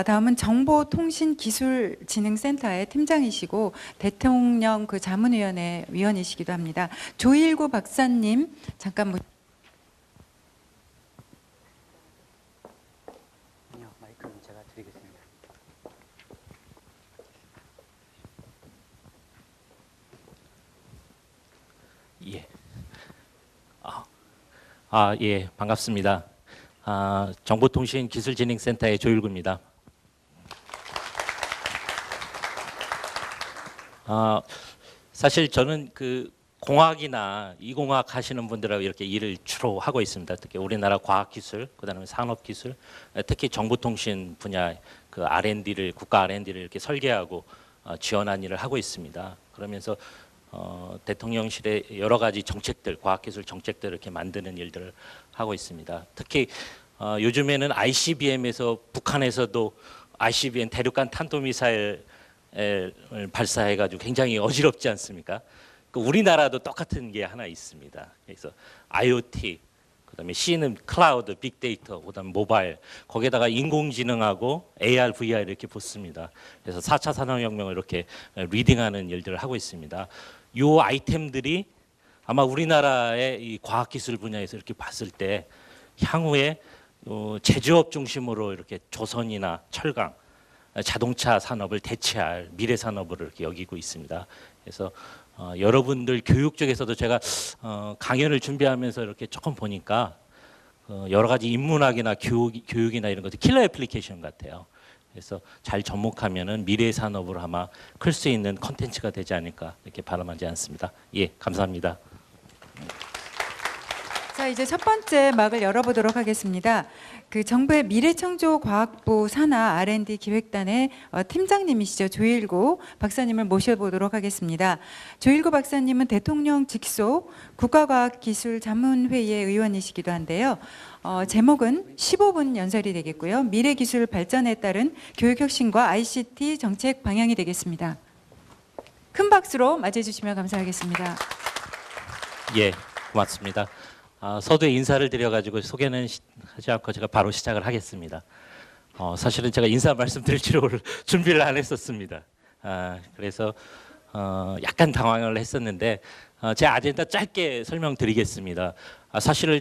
다음은 정보통신기술진흥센터의 팀장이시고 대통령 그 자문위원회 위원이시기도 합니다. 조일구 박사님 잠깐 마이크는 제가 드리겠습니다. 예. 예, 반갑습니다. 정보통신기술진흥센터의 조일구입니다. 사실 저는 그 공학이나 이공학 하시는 분들하고 이렇게 일을 주로 하고 있습니다. 특히 우리나라 과학기술, 그다음에 산업기술, 특히 정보통신 분야 그 R&D를 국가 R&D를 이렇게 설계하고 지원한 일을 하고 있습니다. 그러면서 대통령실의 여러 가지 정책들, 과학기술 정책들을 이렇게 만드는 일들을 하고 있습니다. 특히 요즘에는 ICBM에서 북한에서도 ICBM 대륙간 탄도미사일을 발사해가지고 굉장히 어지럽지 않습니까? 우리나라도 똑같은 게 하나 있습니다. 그래서 IoT, 그다음에 C는 클라우드, 빅데이터, 그다음에 모바일, 거기에다가 인공지능하고 AR, VR 이렇게 붙습니다. 그래서 4차 산업혁명을 이렇게 리딩하는 일들을 하고 있습니다. 이 아이템들이 아마 우리나라의 이 과학기술 분야에서 이렇게 봤을 때 향후에 제조업 중심으로 이렇게 조선이나 철강, 자동차 산업을 대체할 미래 산업으로 이렇게 여기고 있습니다. 그래서 여러분들 교육 쪽에서도 제가 강연을 준비하면서 이렇게 조금 보니까 여러 가지 인문학이나 교육이나 이런 것들 킬러 애플리케이션 같아요. 그래서 잘 접목하면은 미래 산업으로 아마 클 수 있는 콘텐츠가 되지 않을까 이렇게 바람하지 않습니다. 예, 감사합니다. 자, 이제 첫 번째 막을 열어보도록 하겠습니다. 그 정부의 미래창조과학부 산하 R&D 기획단의 팀장님이시죠. 조일구 박사님을 모셔보도록 하겠습니다. 조일구 박사님은 대통령 직속 국가과학기술자문회의의 의원이시기도 한데요. 제목은 15분 연설이 되겠고요. 미래기술 발전에 따른 교육혁신과 ICT 정책 방향이 되겠습니다. 큰 박수로 맞이해 주시면 감사하겠습니다. 예, 고맙습니다. 서두에 인사를 드려가지고 소개는 하지 않고 제가 바로 시작을 하겠습니다. 사실은 제가 인사 말씀드릴 줄 준비를 안 했었습니다. 그래서 약간 당황을 했었는데 제 아젠다 짧게 설명드리겠습니다. 사실은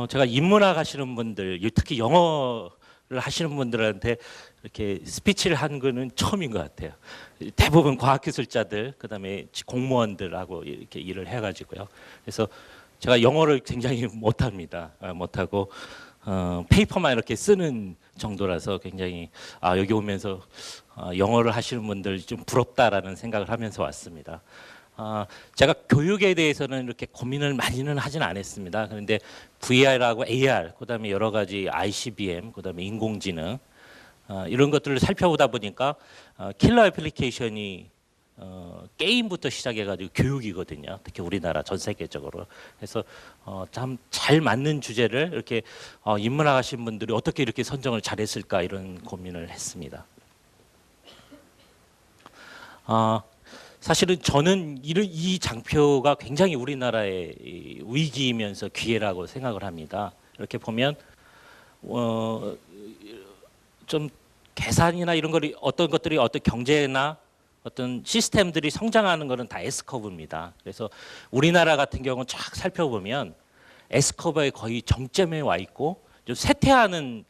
제가 인문학 하시는 분들, 특히 영어를 하시는 분들한테 이렇게 스피치를 한 거는 처음인 것 같아요. 대부분 과학기술자들, 그다음에 공무원들하고 이렇게 일을 해가지고요. 그래서 제가 영어를 굉장히 못합니다. 못하고 페이퍼만 이렇게 쓰는 정도라서 굉장히 여기 오면서 영어를 하시는 분들 좀 부럽다라는 생각을 하면서 왔습니다. 제가 교육에 대해서는 이렇게 고민을 많이는 하진 않았습니다. 그런데 VR하고 AR, 그다음에 여러 가지 ICBM, 그다음에 인공지능 이런 것들을 살펴보다 보니까 킬러 애플리케이션이 게임부터 시작해가지고 교육이거든요. 특히 우리나라 전 세계적으로. 그래서 참 잘 맞는 주제를 이렇게 인문학 하신 분들이 어떻게 이렇게 선정을 잘했을까 이런 고민을 했습니다. 사실은 저는 이 장표가 굉장히 우리나라의 위기이면서 기회라고 생각을 합니다. 이렇게 보면 좀 계산이나 이런 것이 어떤 경제나 어떤 시스템들이 성장하는 것은 다 S커브입니다. 그래서 우리나라 같은 경우는 쫙 살펴보면 S커브에 거의 정점에 와 있고 좀 쇠퇴하느냐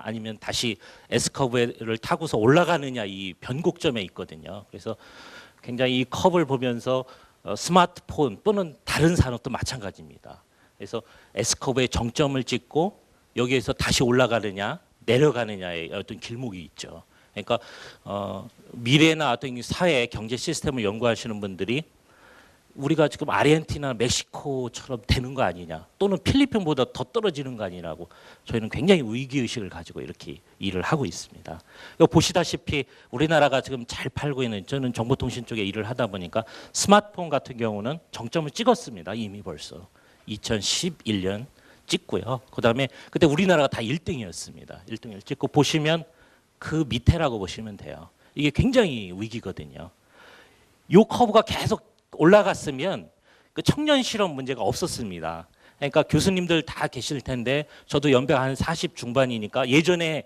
아니면 다시 S커브를 타고서 올라가느냐 이 변곡점에 있거든요. 그래서 굉장히 이 커브를 보면서 스마트폰 또는 다른 산업도 마찬가지입니다. 그래서 S커브의 정점을 찍고 여기에서 다시 올라가느냐 내려가느냐의 어떤 길목이 있죠. 그러니까 미래나 어떤 사회 경제 시스템을 연구하시는 분들이 우리가 지금 아르헨티나, 멕시코처럼 되는 거 아니냐, 또는 필리핀보다 더 떨어지는 거 아니냐고 저희는 굉장히 위기 의식을 가지고 이렇게 일을 하고 있습니다. 보시다시피 우리나라가 지금 잘 팔고 있는, 저는 정보통신 쪽에 일을 하다 보니까 스마트폰 같은 경우는 정점을 찍었습니다. 이미 벌써 2011년 찍고요. 그다음에 그때 우리나라가 다 1등이었습니다. 1등을 찍고 보시면 그 밑에라고 보시면 돼요. 이게 굉장히 위기거든요. 이 커브가 계속 올라갔으면 그 청년 실업 문제가 없었습니다. 그러니까 교수님들 다 계실 텐데 저도 연배가 한 40 중반이니까 예전에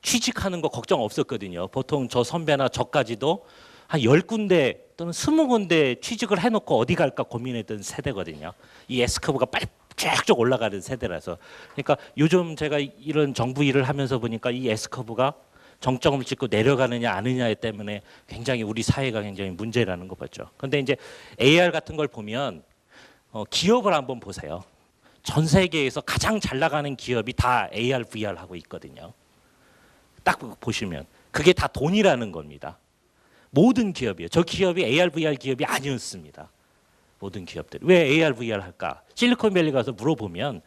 취직하는 거 걱정 없었거든요. 보통 저 선배나 저까지도 한 10군데 또는 20군데 취직을 해놓고 어디 갈까 고민했던 세대거든요. 이 S커브가 빨리 쭉쭉 올라가는 세대라서. 그러니까 요즘 제가 이런 정부 일을 하면서 보니까 이 S커브가 정점을 찍고 내려가느냐 아느냐 때문에 굉장히 우리 사회가 굉장히 문제라는 거 봤죠. 근데 이제 AR 같은 걸 보면 기업을 한번 보세요. 전 세계에서 가장 잘 나가는 기업이 다 AR, VR 하고 있거든요. 딱 보시면 그게 다 돈이라는 겁니다. 모든 기업이에요. 저 기업이 AR, VR 기업이 아니었습니다. 모든 기업들. 왜 AR, VR 할까? 실리콘밸리 가서 물어보면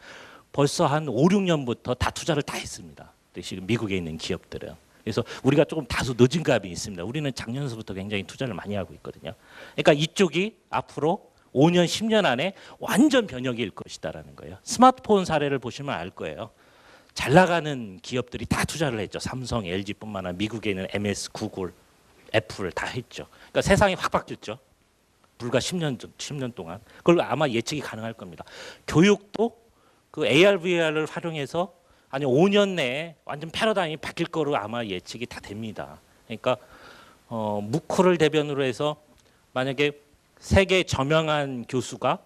벌써 한 5, 6년부터 다 투자를 다 했습니다. 지금 미국에 있는 기업들은. 그래서 우리가 조금 다소 늦은 감이 있습니다. 우리는 작년서부터 굉장히 투자를 많이 하고 있거든요. 그러니까 이쪽이 앞으로 5년, 10년 안에 완전 변혁일 것이다라는 거예요. 스마트폰 사례를 보시면 알 거예요. 잘 나가는 기업들이 다 투자를 했죠. 삼성, LG뿐만 아니라 미국에 있는 MS, 구글, 애플 다 했죠. 그러니까 세상이 확 바뀌었죠. 불과 10년 동안. 그걸 아마 예측이 가능할 겁니다. 교육도 그 AR, VR을 활용해서 아니 5년 내에 완전 패러다임이 바뀔 거로 아마 예측이 다 됩니다. 그러니까 무크를 대변으로 해서 만약에 세계 저명한 교수가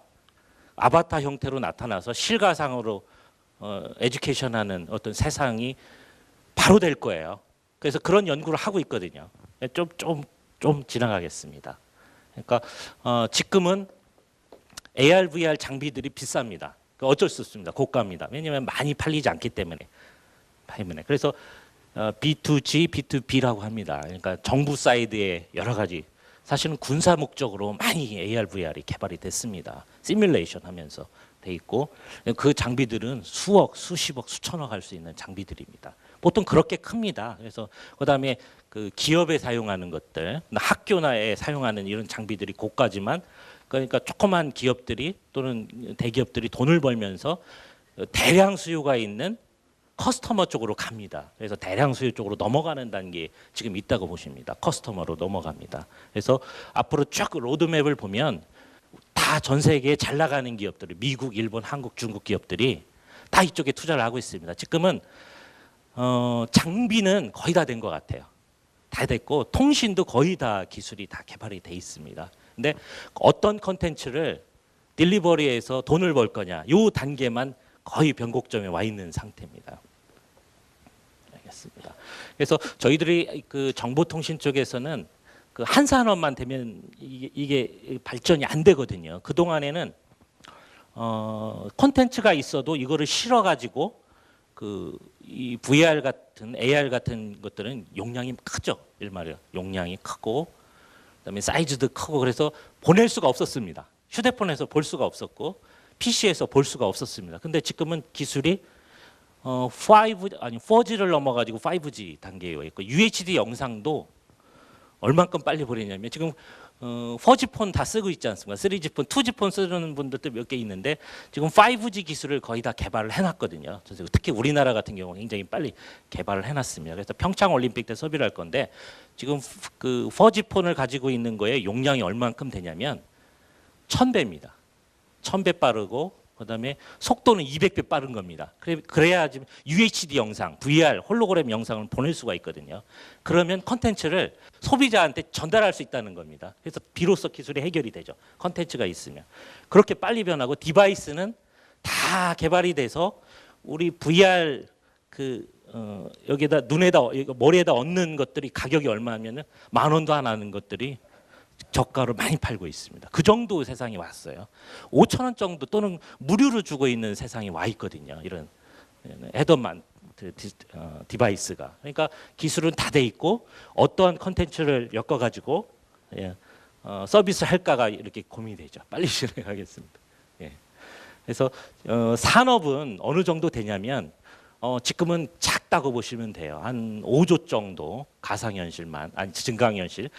아바타 형태로 나타나서 실가상으로 에듀케이션하는 어떤 세상이 바로 될 거예요. 그래서 그런 연구를 하고 있거든요. 좀 지나가겠습니다. 그러니까 지금은 AR, VR 장비들이 비쌉니다. 어쩔 수 없습니다. 고가입니다. 왜냐하면 많이 팔리지 않기 때문에. 그래서 B2G, B2B라고 합니다. 그러니까 정부 사이드에 여러 가지 사실은 군사 목적으로 많이 AR, VR이 개발이 됐습니다. 시뮬레이션 하면서 돼 있고 그 장비들은 수억, 수십억, 수천억 할 수 있는 장비들입니다. 보통 그렇게 큽니다. 그래서 그다음에 그 기업에 사용하는 것들, 학교나에 사용하는 이런 장비들이 고가지만 그러니까 조그만 기업들이 또는 대기업들이 돈을 벌면서 대량 수요가 있는 커스터머 쪽으로 갑니다. 그래서 대량 수요 쪽으로 넘어가는 단계에 지금 있다고 보십니다. 커스터머로 넘어갑니다. 그래서 앞으로 쭉 로드맵을 보면 다 전 세계에 잘 나가는 기업들이 미국, 일본, 한국, 중국 기업들이 다 이쪽에 투자를 하고 있습니다. 지금은 장비는 거의 다 된 것 같아요. 다 됐고 통신도 거의 다 기술이 다 개발이 돼 있습니다. 근데 어떤 컨텐츠를 딜리버리해서 돈을 벌 거냐 요 단계만 거의 변곡점에 와 있는 상태입니다. 알겠습니다. 그래서 저희들이 그 정보통신 쪽에서는 그 한 산업만 되면 이게 발전이 안 되거든요. 그 동안에는 콘텐츠가 있어도 이거를 실어 가지고 그 이 VR 같은 AR 같은 것들은 용량이 크죠. 일말이요. 용량이 크고 그다음에 사이즈도 크고 그래서 보낼 수가 없었습니다. 휴대폰에서 볼 수가 없었고 PC에서 볼 수가 없었습니다. 근데 지금은 기술이 4G를 넘어가지고 5G 단계에 와 있고 UHD 영상도 얼만큼 빨리 보내냐면 지금 4G 폰 다 쓰고 있지 않습니까? 3G 폰, 2G 폰 쓰는 분들도 몇 개 있는데 지금 5G 기술을 거의 다 개발을 해놨거든요. 특히 우리나라 같은 경우 굉장히 빨리 개발을 해놨습니다. 그래서 평창 올림픽 때 소비를 할 건데 지금 그 4G 폰을 가지고 있는 거에 용량이 얼만큼 되냐면 1000배입니다. 1000배 빠르고 그다음에 속도는 200배 빠른 겁니다. 그래야 지금 UHD 영상, VR, 홀로그램 영상을 보낼 수가 있거든요. 그러면 컨텐츠를 소비자한테 전달할 수 있다는 겁니다. 그래서 비로소 기술이 해결이 되죠. 컨텐츠가 있으면. 그렇게 빨리 변하고 디바이스는 다 개발이 돼서 우리 VR 여기다 눈에다 머리에다 얹는 것들이 가격이 얼마냐면은 10,000원도 안 하는 것들이 저가로 많이 팔고 있습니다. 그 정도 세상이 왔어요. 5,000원 정도 또는 무료로 주고 있는 세상이 와 있거든요. 이런 헤드만 디바이스가. 그러니까 기술은 다 돼 있고 어떠한 컨텐츠를 엮어가지고 서비스 할까가 이렇게 고민이 되죠. 빨리 진행하겠습니다. 예. 그래서 산업은 어느 정도 되냐면 지금은 작다고 보시면 돼요. 한 5조 정도 가상현실만, 아니 증강현실,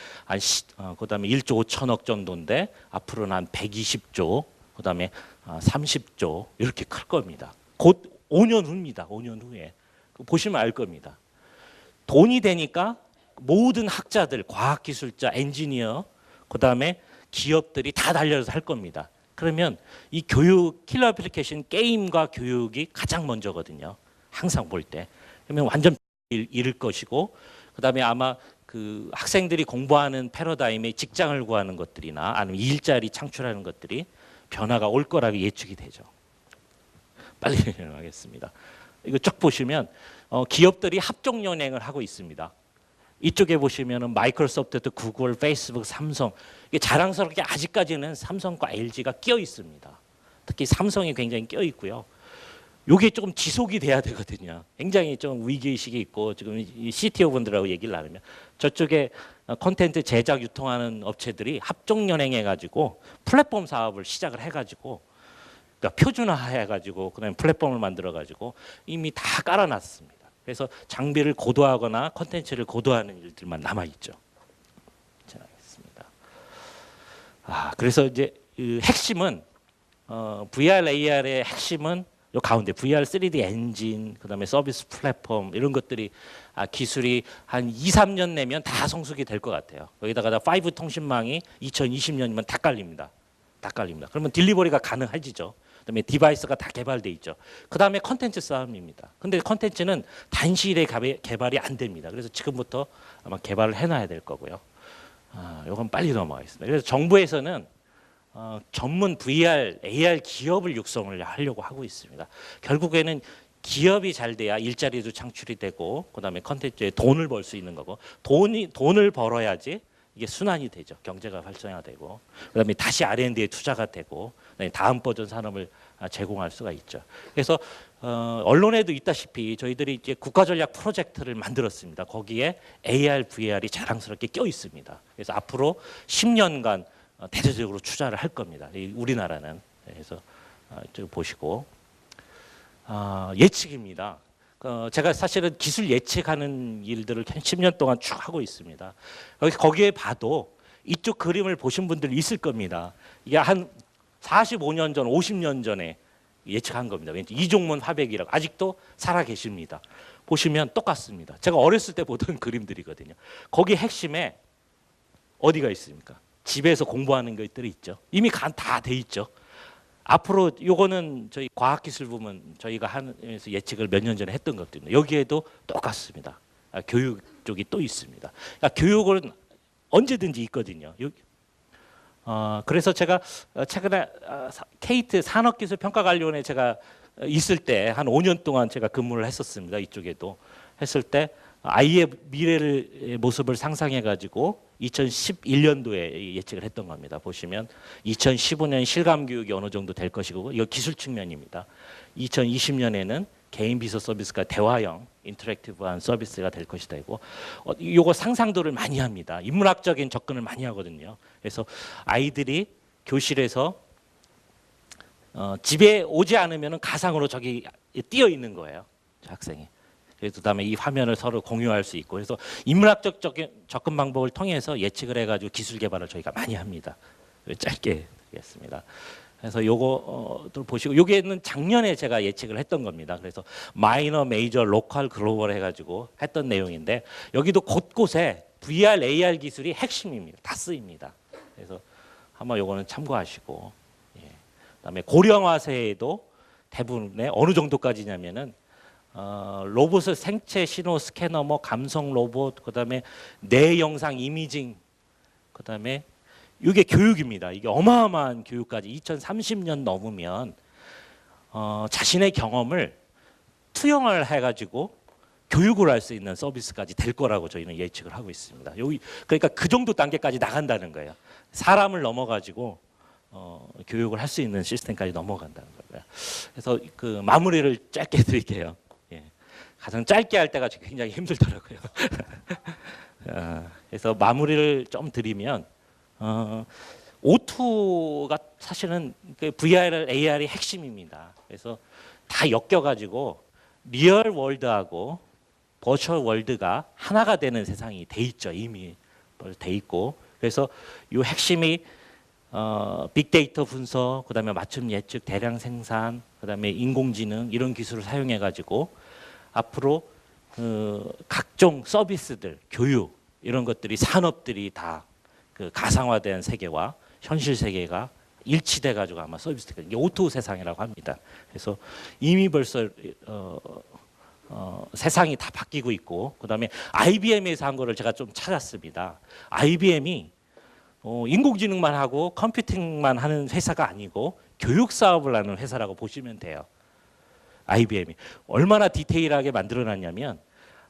그다음에 1조 5천억 정도인데 앞으로는 한 120조, 그다음에 30조 이렇게 클 겁니다. 곧 5년 후입니다. 5년 후에 보시면 알 겁니다. 돈이 되니까 모든 학자들, 과학기술자, 엔지니어, 그다음에 기업들이 다 달려서 할 겁니다. 그러면 이 교육, 킬러 애플리케이션, 게임과 교육이 가장 먼저거든요. 항상 볼 때. 그러면 완전 잃을 것이고, 그다음에 아마 그 학생들이 공부하는 패러다임에 직장을 구하는 것들이나 아니면 일자리 창출하는 것들이 변화가 올 거라고 예측이 되죠. 빨리 진행하겠습니다. 이거 쭉 보시면 기업들이 합종 연행을 하고 있습니다. 이쪽에 보시면은 마이크로소프트, 구글, 페이스북, 삼성, 이게 자랑스럽게 아직까지는 삼성과 LG가 끼어 있습니다. 특히 삼성이 굉장히 끼어 있고요. 이게 조금 지속이 돼야 되거든요. 굉장히 좀 위기의식이 있고, 지금 이 CTO 분들하고 얘기를 나누면 저쪽에 콘텐츠 제작 유통하는 업체들이 합종 연행해가지고 플랫폼 사업을 시작을 해가지고, 그러니까 표준화해가지고 그다음에 플랫폼을 만들어가지고 이미 다 깔아놨습니다. 그래서 장비를 고도하거나 콘텐츠를 고도하는 일들만 남아 있죠. 그래서 이제 그 핵심은 VR, AR의 핵심은 요 가운데 VR 3D 엔진, 그다음에 서비스 플랫폼 이런 것들이 기술이 한 2, 3년 내면 다 성숙이 될 것 같아요. 여기다가 5 통신망이 2020년이면 다 깔립니다. 다 깔립니다. 그러면 딜리버리가 가능해지죠. 그다음에 디바이스가 다 개발돼 있죠. 그다음에 컨텐츠 싸움입니다. 근데 컨텐츠는 단시일에 개발이 안 됩니다. 그래서 지금부터 아마 개발을 해놔야 될 거고요. 이건 빨리 넘어가겠습니다. 그래서 정부에서는 전문 VR, AR 기업을 육성을 하려고 하고 있습니다. 결국에는 기업이 잘 돼야 일자리도 창출이 되고, 그다음에 컨텐츠에 돈을 벌 수 있는 거고, 돈을 벌어야지 이게 순환이 되죠. 경제가 활성화되고, 그다음에 다시 R&D에 투자가 되고, 다음 버전 산업을 제공할 수가 있죠. 그래서 언론에도 있다시피 저희들이 이제 국가전략 프로젝트를 만들었습니다. 거기에 AR, VR이 자랑스럽게 껴 있습니다. 그래서 앞으로 10년간 대대적으로 투자를 할 겁니다. 우리나라는. 그래서 좀 보시고 예측입니다. 제가 사실은 기술 예측하는 일들을 한 10년 동안 쭉 하고 있습니다. 거기에 봐도 이쪽 그림을 보신 분들 있을 겁니다. 이게 한 45년 전, 50년 전에 예측한 겁니다. 이종문 화백이라고 아직도 살아 계십니다. 보시면 똑같습니다. 제가 어렸을 때 보던 그림들이거든요. 거기 핵심에 어디가 있습니까? 집에서 공부하는 것들이 있죠. 이미 다 돼 있죠. 앞으로 요거는 저희 과학기술 부문 저희가 하면서 예측을 몇 년 전에 했던 것들입니다. 여기에도 똑같습니다. 교육 쪽이 또 있습니다. 그러니까 교육은 언제든지 있거든요. 그래서 제가 최근에 케이트 산업기술평가관리원에 제가 있을 때 한 5년 동안 제가 근무를 했었습니다. 이쪽에도 했을 때 아이의 미래의 모습을 상상해 가지고 2011년도에 예측을 했던 겁니다. 보시면 2015년 실감 교육이 어느 정도 될 것이고, 이거 기술 측면입니다. 2020년에는 개인 비서 서비스가 대화형 인터랙티브한 서비스가 될 것이다. 이거 요거 상상도를 많이 합니다. 인문학적인 접근을 많이 하거든요. 그래서 아이들이 교실에서 집에 오지 않으면 가상으로 저기 뛰어 있는 거예요. 학생이. 그다음에 이 화면을 서로 공유할 수 있고, 그래서 인문학적 접근 방법을 통해서 예측을 해가지고 기술 개발을 저희가 많이 합니다. 짧게 드리겠습니다. 그래서 요거도 보시고, 요게는 작년에 제가 예측을 했던 겁니다. 그래서 마이너, 메이저, 로컬, 글로벌 해가지고 했던 내용인데, 여기도 곳곳에 VR, AR 기술이 핵심입니다. 다 쓰입니다. 그래서 한번 요거는 참고하시고, 그다음에 고령화 세에도 대부분의 어느 정도까지냐면은 로봇의 생체 신호 스캐너, 뭐 감성 로봇, 그다음에 뇌 영상 이미징, 그다음에 이게 교육입니다. 이게 어마어마한 교육까지 2030년 넘으면 자신의 경험을 투영을 해가지고 교육을 할 수 있는 서비스까지 될 거라고 저희는 예측을 하고 있습니다. 여기 그러니까 그 정도 단계까지 나간다는 거예요. 사람을 넘어가지고 교육을 할 수 있는 시스템까지 넘어간다는 거예요. 그래서 그 마무리를 짧게 드릴게요. 가장 짧게 할 때가 굉장히 힘들더라고요. 그래서 마무리를 좀 드리면 O2가 사실은 VR, AR이 핵심입니다. 그래서 다 엮여가지고 리얼 월드하고 버추얼 월드가 하나가 되는 세상이 돼 있죠. 이미 돼 있고, 그래서 이 핵심이 빅데이터 분석, 그다음에 맞춤 예측, 대량 생산, 그다음에 인공지능 이런 기술을 사용해가지고 앞으로 각종 서비스들, 교육 이런 것들이 산업들이 다 그 가상화된 세계와 현실 세계가 일치돼 가지고 아마 서비스가 이게 O2 세상이라고 합니다. 그래서 이미 벌써 세상이 다 바뀌고 있고, 그다음에 IBM에서 한 거를 제가 좀 찾았습니다. IBM이 인공지능만 하고 컴퓨팅만 하는 회사가 아니고 교육 사업을 하는 회사라고 보시면 돼요. IBM이 얼마나 디테일하게 만들어놨냐면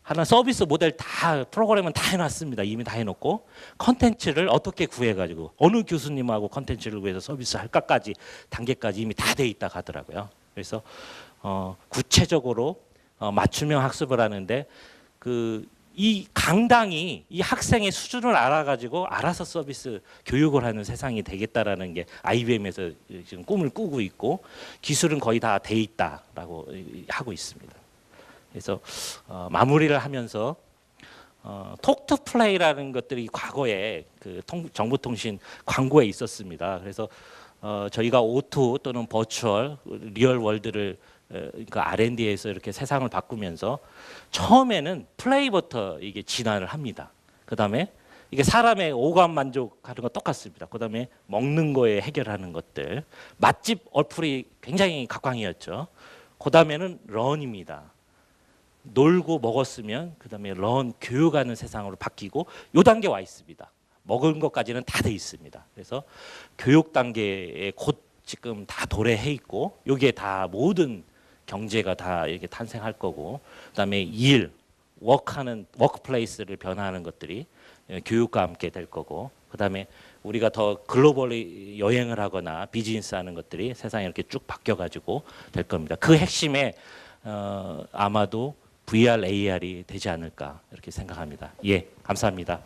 하나 서비스 모델 다 프로그램은 다 해놨습니다. 이미 다 해놓고 컨텐츠를 어떻게 구해가지고 어느 교수님하고 컨텐츠를 구해서 서비스 할까까지 단계까지 이미 다 돼 있다 하더라고요. 그래서 구체적으로 맞춤형 학습을 하는데 이 강당이 이 학생의 수준을 알아가지고 알아서 서비스 교육을 하는 세상이 되겠다라는 게 IBM에서 지금 꿈을 꾸고 있고 기술은 거의 다 돼 있다라고 하고 있습니다. 그래서 마무리를 하면서 톡투플레이라는 것들이 과거에 그 정보통신 광고에 있었습니다. 그래서 저희가 O2 또는 버추얼 리얼 월드를 그 R&D에서 이렇게 세상을 바꾸면서 처음에는 플레이부터 이게 진화를 합니다. 그다음에 이게 사람의 오감 만족하는 거 똑같습니다. 그다음에 먹는 거에 해결하는 것들, 맛집 어플이 굉장히 각광이었죠. 그다음에는 런입니다. 놀고 먹었으면 그다음에 런 교육하는 세상으로 바뀌고 요 단계 와 있습니다. 먹은 것까지는 다 돼 있습니다. 그래서 교육 단계에 곧 지금 다 도래해 있고 여기에 다 모든 경제가 다 이렇게 탄생할 거고 그다음에 일, 워크하는 워크플레이스를 변화하는 것들이 교육과 함께 될 거고 그다음에 우리가 더 글로벌리 여행을 하거나 비즈니스 하는 것들이 세상에 이렇게 쭉 바뀌어 가지고 될 겁니다. 그 핵심에 아마도 VR, AR이 되지 않을까 이렇게 생각합니다. 예, 감사합니다.